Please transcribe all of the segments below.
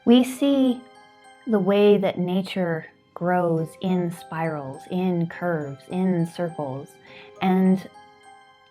We see the way that nature grows in spirals, in curves, in circles, and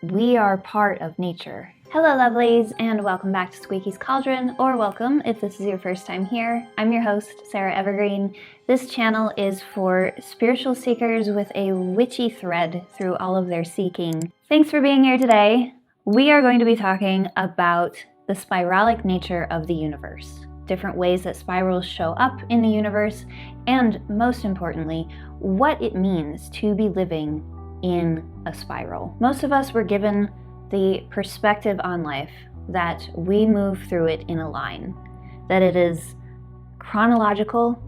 we are part of nature. Hello lovelies, and welcome back to Squeaky's Cauldron, or welcome if this is your first time here. I'm your host, Sarah Evergreen. This channel is for spiritual seekers with a witchy thread through all of their seeking. Thanks for being here today. We are going to be talking about the spiralic nature of the universe, different ways that spirals show up in the universe, and most importantly, what it means to be living in a spiral. Most of us were given the perspective on life that we move through it in a line, that it is chronological,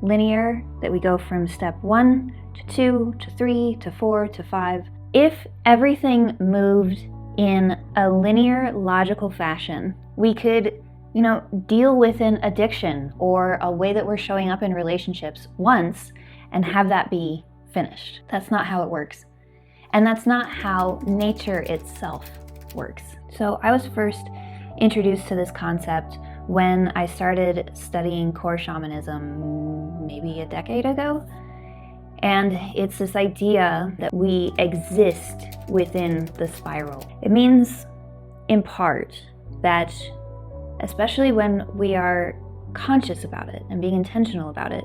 linear, that we go from step 1 to 2 to 3 to 4 to 5. If everything moved in a linear, logical fashion, we could deal with an addiction or a way that we're showing up in relationships once and have that be finished. That's not how it works. And that's not how nature itself works. So I was first introduced to this concept when I started studying core shamanism maybe a decade ago. And it's this idea that we exist within the spiral. It means, in part, that especially when we are conscious about it and being intentional about it,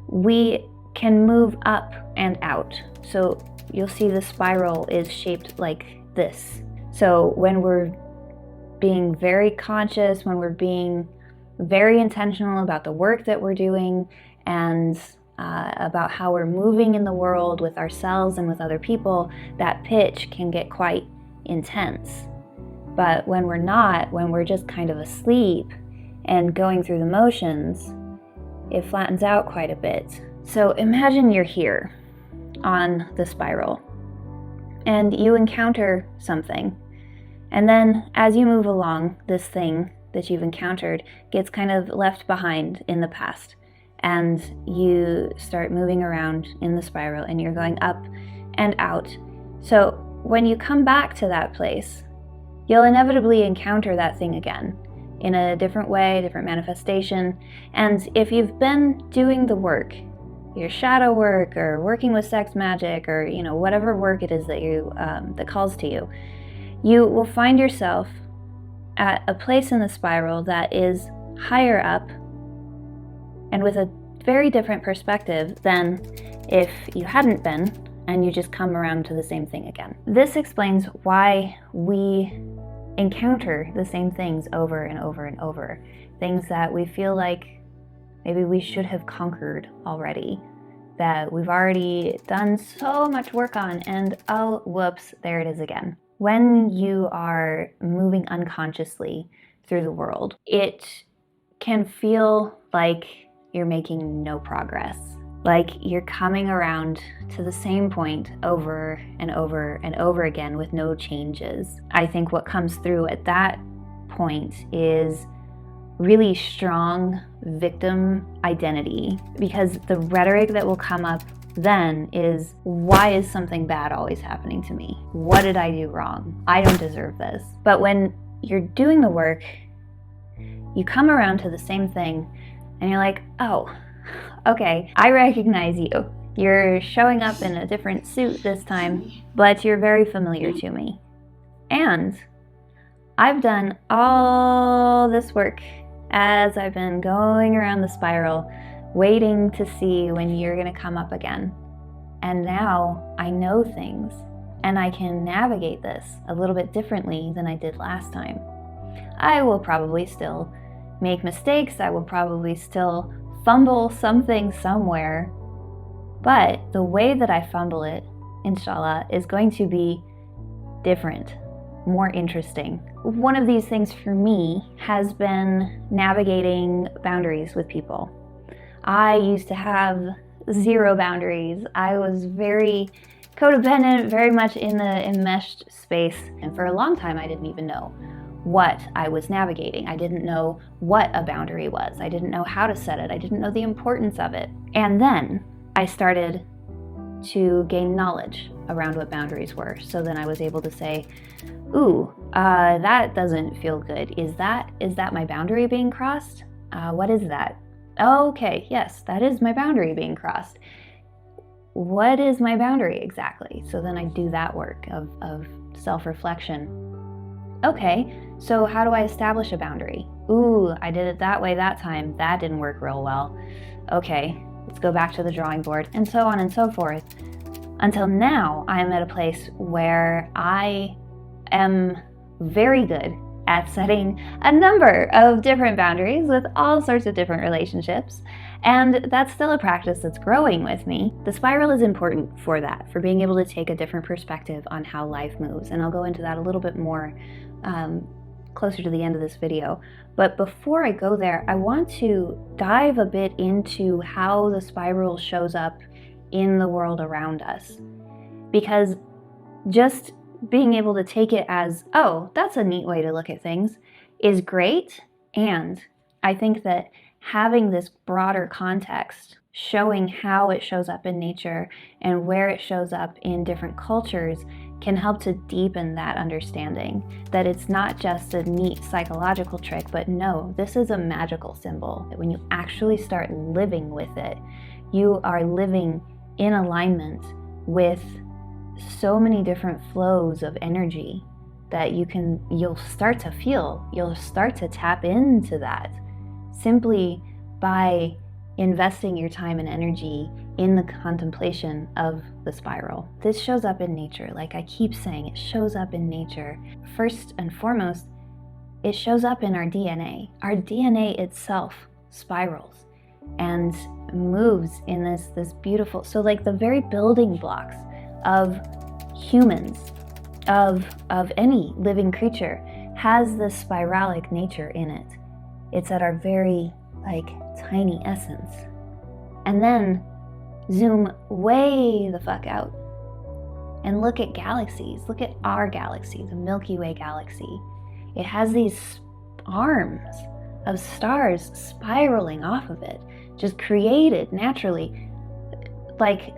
we can move up and out. So you'll see the spiral is shaped like this. So when we're being very conscious, when we're being very intentional about the work that we're doing and about how we're moving in the world with ourselves and with other people, that pitch can get quite intense. But when we're not, when we're just kind of asleep and going through the motions, it flattens out quite a bit. So imagine you're here on the spiral and you encounter something. And then as you move along, this thing that you've encountered gets kind of left behind in the past. And you start moving around in the spiral and you're going up and out. So when you come back to that place, you'll inevitably encounter that thing again in a different way, different manifestation. And if you've been doing the work, your shadow work or working with sex magic or whatever work it is that you that calls to you, you will find yourself at a place in the spiral that is higher up and with a very different perspective than if you hadn't been and you just come around to the same thing again. This explains why we encounter the same things over and over and over. Things that we feel like maybe we should have conquered already, that we've already done so much work on, and oh, whoops, there it is again. When you are moving unconsciously through the world, it can feel like you're making no progress, like you're coming around to the same point over and over and over again with no changes. I think what comes through at that point is really strong victim identity, because the rhetoric that will come up then is, why is something bad always happening to me? What did I do wrong? I don't deserve this. But when you're doing the work, you come around to the same thing and you're like, oh, okay, I recognize you. You're showing up in a different suit this time, but you're very familiar to me. And I've done all this work as I've been going around the spiral, waiting to see when you're gonna come up again. And now I know things, and I can navigate this a little bit differently than I did last time. I will probably still make mistakes, I will probably still fumble something somewhere, but the way that I fumble it, inshallah, is going to be different, more interesting. One of these things for me has been navigating boundaries with people. I used to have zero boundaries. I was very codependent, very much in the enmeshed space, and for a long time I didn't even know what I was navigating. I didn't know what a boundary was. I didn't know how to set it. I didn't know the importance of it. And then I started to gain knowledge around what boundaries were. So then I was able to say, ooh, that doesn't feel good. Is that my boundary being crossed? What is that? Okay, yes, that is my boundary being crossed. What is my boundary exactly? So then I do that work of self-reflection. Okay, so how do I establish a boundary? Ooh, I did it that way that time. That didn't work real well. Okay, let's go back to the drawing board, and so on and so forth. Until now, I am at a place where I am very good at setting a number of different boundaries with all sorts of different relationships. And that's still a practice that's growing with me. The spiral is important for that, for being able to take a different perspective on how life moves. And I'll go into that a little bit more closer to the end of this video. But before I go there, I want to dive a bit into how the spiral shows up in the world around us. Because just being able to take it as, oh, that's a neat way to look at things, is great. And I think that having this broader context, showing how it shows up in nature and where it shows up in different cultures, can help to deepen that understanding that it's not just a neat psychological trick, but no, this is a magical symbol. That when you actually start living with it, you are living in alignment with so many different flows of energy that you'll start to feel, you'll start to tap into that simply by investing your time and energy in the contemplation of the spiral. This shows up in nature. Like I keep saying, it shows up in nature. First and foremost, it shows up in our DNA. Our DNA itself spirals and moves in this beautiful, so like the very building blocks of humans, of any living creature, has this spiralic nature in it. It's at our very tiny essence. And then zoom way the fuck out and look at galaxies. Look at our galaxy, the Milky Way galaxy. It has these arms of stars spiraling off of it, just created naturally, like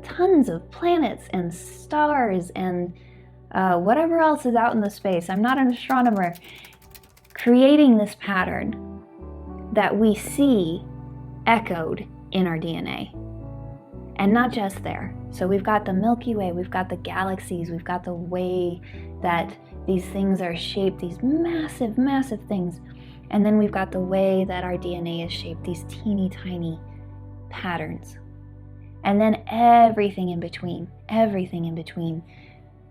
tons of planets and stars and whatever else is out in the space. I'm not an astronomer. Creating this pattern that we see echoed in our DNA. And not just there. So we've got the Milky Way, we've got the galaxies, we've got the way that these things are shaped, these massive, massive things. And then we've got the way that our DNA is shaped, these teeny tiny patterns. And then everything in between.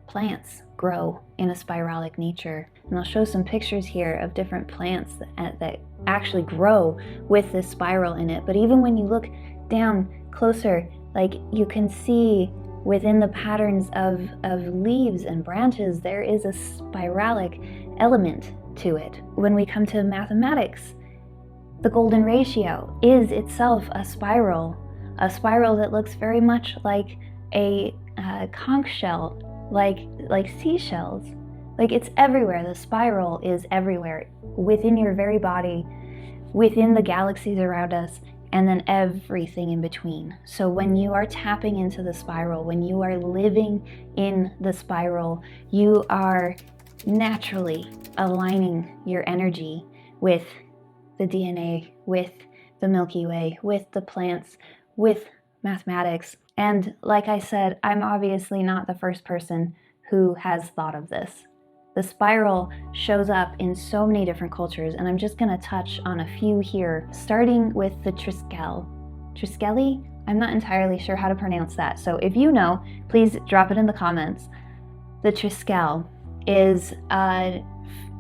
Plants grow in a spiralic nature. And I'll show some pictures here of different plants that actually grow with this spiral in it. But even when you look down closer, like you can see within the patterns of leaves and branches, there is a spiralic element to it. When we come to mathematics, the golden ratio is itself a spiral that looks very much like a conch shell, like seashells. Like it's everywhere. The spiral is everywhere, within your very body, within the galaxies around us, and then everything in between. So when you are tapping into the spiral, when you are living in the spiral, you are naturally aligning your energy with the DNA, with the Milky Way, with the plants, with mathematics. And like I said, I'm obviously not the first person who has thought of this. The spiral shows up in so many different cultures, and I'm just going to touch on a few here, starting with the Triskel. Triskeli? I'm not entirely sure how to pronounce that, so if you know, please drop it in the comments. The Triskel is an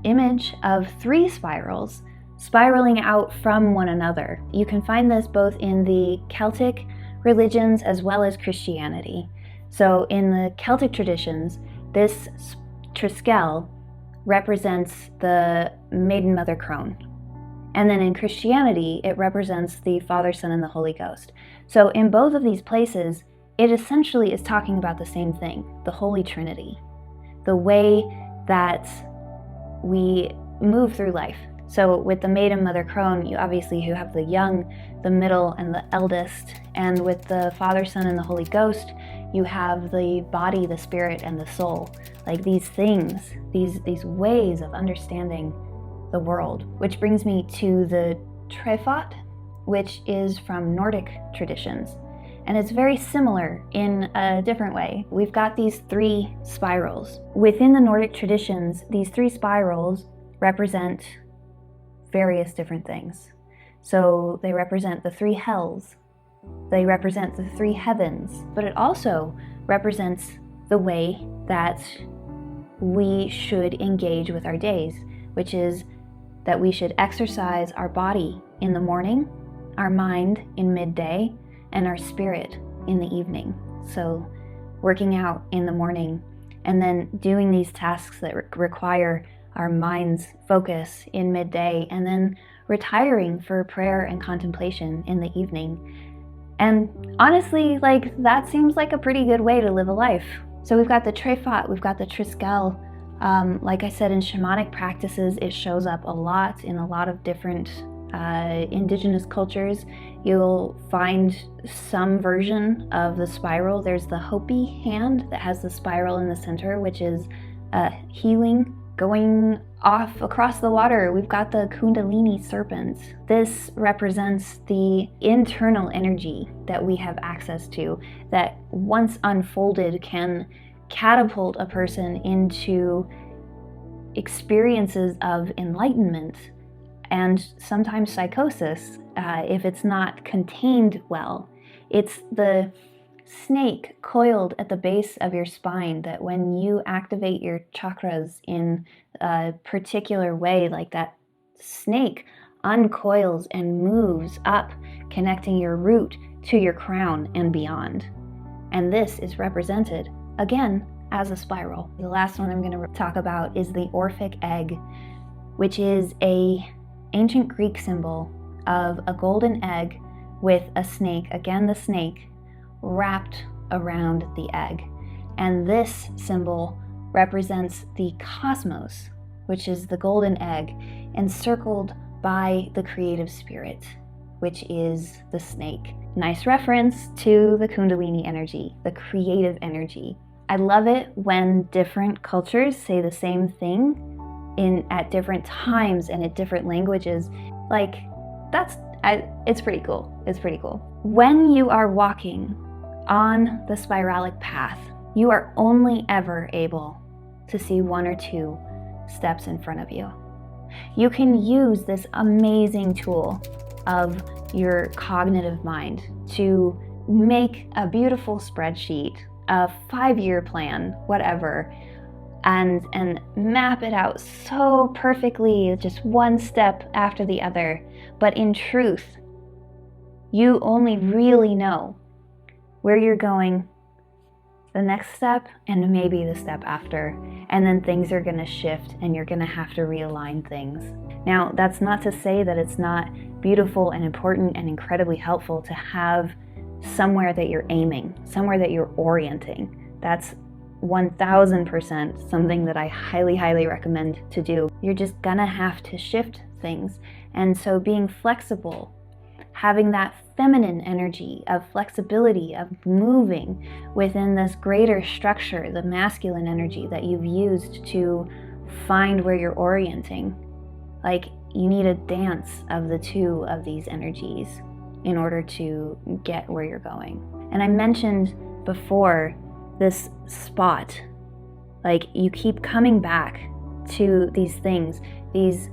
image of 3 spirals spiraling out from one another. You can find this both in the Celtic religions as well as Christianity. So in the Celtic traditions, this Triskel represents the Maiden Mother Crone. And then in Christianity, it represents the Father, Son, and the Holy Ghost. So in both of these places, it essentially is talking about the same thing, the Holy Trinity, the way that we move through life. So with the Maiden Mother Crone, you have the young, the middle, and the eldest. And with the Father, Son, and the Holy Ghost, you have the body, the spirit, and the soul. Like these things, these ways of understanding the world. Which brings me to the trefot, which is from Nordic traditions. And it's very similar in a different way. We've got these 3 spirals. Within the Nordic traditions, these 3 spirals represent various different things. So they represent the 3 hells, they represent the 3 heavens, but it also represents the way that we should engage with our days, which is that we should exercise our body in the morning, our mind in midday, and our spirit in the evening. So working out in the morning and then doing these tasks that require our mind's focus in midday, and then retiring for prayer and contemplation in the evening. And honestly, that seems like a pretty good way to live a life. So we've got the trefot, we've got the triskel. Like I said, in shamanic practices, it shows up a lot in a lot of different indigenous cultures. You'll find some version of the spiral. There's the Hopi hand that has the spiral in the center, which is healing, going off across the water. We've got the Kundalini serpent. This represents the internal energy that we have access to, that once unfolded can catapult a person into experiences of enlightenment and sometimes psychosis if it's not contained well. It's the snake coiled at the base of your spine that when you activate your chakras in a particular way, like that snake uncoils and moves up, connecting your root to your crown and beyond. And this is represented, again, as a spiral. The last one I'm going to talk about is the Orphic egg, which is an ancient Greek symbol of a golden egg with a snake, again the snake, wrapped around the egg. And this symbol represents the cosmos, which is the golden egg, encircled by the creative spirit, which is the snake. Nice reference to the Kundalini energy, the creative energy. I love it when different cultures say the same thing at different times and at different languages. It's pretty cool. It's pretty cool. When you are walking on the spiralic path, you are only ever able to see 1 or 2 steps in front of you. You can use this amazing tool of your cognitive mind to make a beautiful spreadsheet, a 5-year plan, whatever, and map it out so perfectly, just one step after the other. But in truth, you only really know where you're going, the next step, and maybe the step after. And then things are going to shift and you're going to have to realign things. Now, that's not to say that it's not beautiful and important and incredibly helpful to have somewhere that you're aiming, somewhere that you're orienting. That's 1000% something that I highly, highly recommend to do. You're just gonna have to shift things. And so being flexible, having that feminine energy of flexibility, of moving within this greater structure, the masculine energy that you've used to find where you're orienting. You need a dance of the 2 of these energies in order to get where you're going. And I mentioned before this spot, you keep coming back to these things. These,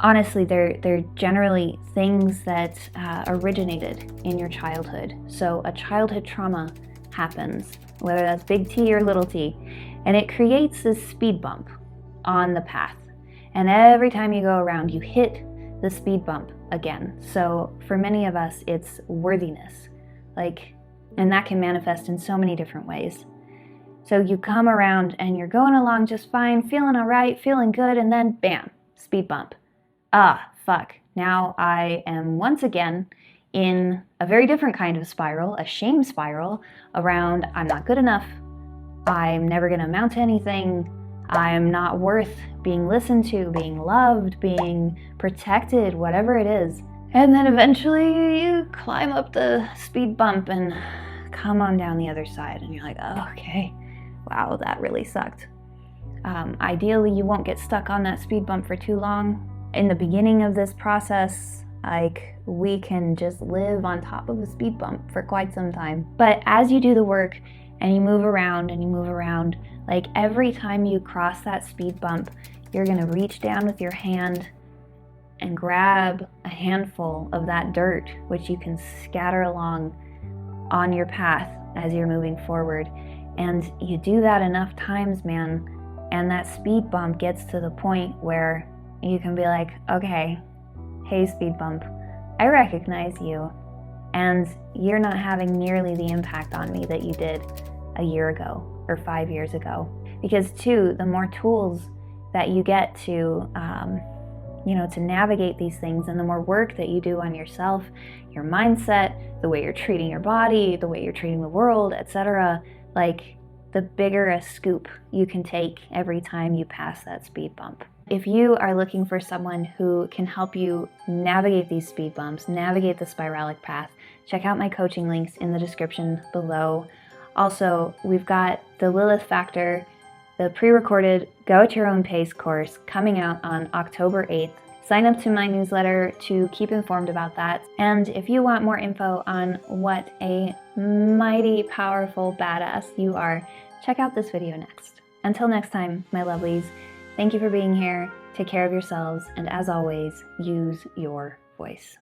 honestly, they're generally things that originated in your childhood. So a childhood trauma happens, whether that's big T or little t, and it creates this speed bump on the path. And every time you go around, you hit the speed bump again. So for many of us, it's worthiness, and that can manifest in so many different ways. So you come around and you're going along just fine, feeling all right, feeling good, and then bam, speed bump. Fuck. Now I am once again in a very different kind of spiral, a shame spiral around I'm not good enough, I'm never going to amount to anything, I'm not worth being listened to, being loved, being protected, whatever it is. And then eventually you climb up the speed bump and come on down the other side and you're like, oh, okay, wow, that really sucked. Ideally, you won't get stuck on that speed bump for too long. In the beginning of this process, Like, we can just live on top of a speed bump for quite some time. But as you do the work and you move around and you move around, like every time you cross that speed bump, you're gonna reach down with your hand and grab a handful of that dirt, which you can scatter along on your path as you're moving forward. And you do that enough times, man, and that speed bump gets to the point where you can be like, okay, hey speed bump, I recognize you, and you're not having nearly the impact on me that you did a year ago or 5 years ago. Because too, the more tools that you get to to navigate these things, and the more work that you do on yourself, your mindset, the way you're treating your body, the way you're treating the world, etc., like the bigger a scoop you can take every time you pass that speed bump. If you are looking for someone who can help you navigate these speed bumps, navigate the spiralic path, check out my coaching links in the description below. Also, we've got the Lilith Factor, the pre-recorded Go at Your Own Pace course coming out on October 8th. Sign up to my newsletter to keep informed about that. And if you want more info on what a mighty, powerful badass you are, check out this video next. Until next time, my lovelies, thank you for being here. Take care of yourselves, and as always, use your voice.